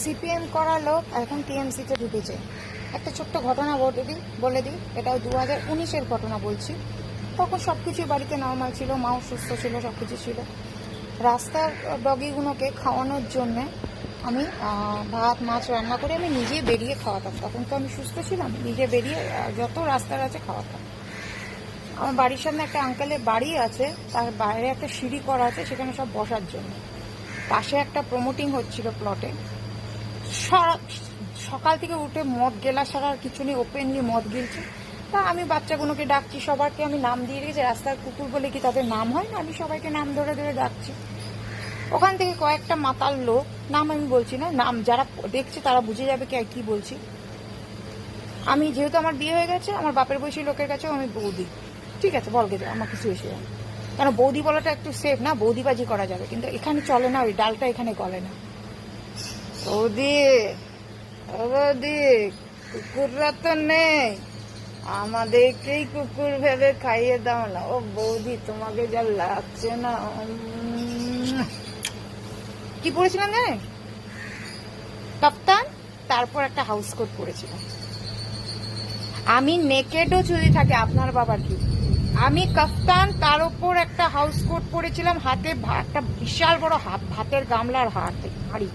CPM করা লোক এখন টিএমসিতে ঢুকেছে। একটা ছোট্ট ঘটনা বলে দিই, এটাও 2019-এর ঘটনা বলছি। তখন সব কিছুই বাড়িতে নর্মাল ছিল, মাও সুস্থ ছিল, সব কিছু ছিল। রাস্তার ডগিগুলোকে খাওয়ানোর জন্যে আমি ভাত মাছ রান্না করে আমি নিজে বেরিয়ে খাওয়াতাম। তখন তো আমি সুস্থ ছিলাম, নিজে বেরিয়ে যত রাস্তার আছে খাওয়াতাম। আমার বাড়ির সামনে একটা আঙ্কেলের বাড়ি আছে, তার বাইরে একটা সিঁড়ি করা আছে, সেখানে সব বসার জন্য। পাশে একটা প্রমোটিং হচ্ছিল প্লটে। সকাল থেকে উঠে মদ গেলা ছাড়া আর কিছু নেই, ওপেনলি মদ গিলছে। তা আমি বাচ্চাগুলোকে ডাকছি, সবাইকে আমি নাম দিয়ে রেখেছি। রাস্তার কুকুর বলে কি তাদের নাম হয় না, আমি সবাইকে নাম ধরে ধরে ডাকছি। ওখান থেকে কয়েকটা মাতাল লোক, নাম আমি বলছি না, নাম যারা দেখছে তারা বুঝে যাবে কি বলছি। আমি যেহেতু আমার বিয়ে হয়ে গেছে, আমার বাপের বয়সী লোকের কাছেও আমি বৌদি, ঠিক আছে বল গেছে, আমার কিছু এসে যাবে। কারণ বৌদি বলাটা একটু সেফ না, বৌদিবাজি করা যাবে, কিন্তু এখানে চলে না, ওই ডালটা এখানে গলে না। বৌদি, ও বৌদি, কুকুররা তো নেই, আমাদেরকেই কুকুর ভেবে খাইয়ে দাও না। ও বৌদি, তোমাকে যা লাগছে না। কি পড়েছিলাম জানেন? কাপ্তান, তারপর একটা হাউস কোট পড়েছিলাম। আমি নেকেডও যদি থাকে, আপনার বাবার কি, আমি কাপ্তান, তার উপর একটা হাউস কোট পরেছিলাম, হাতে একটা বিশাল বড় ভাতের গামলার হাড়ি।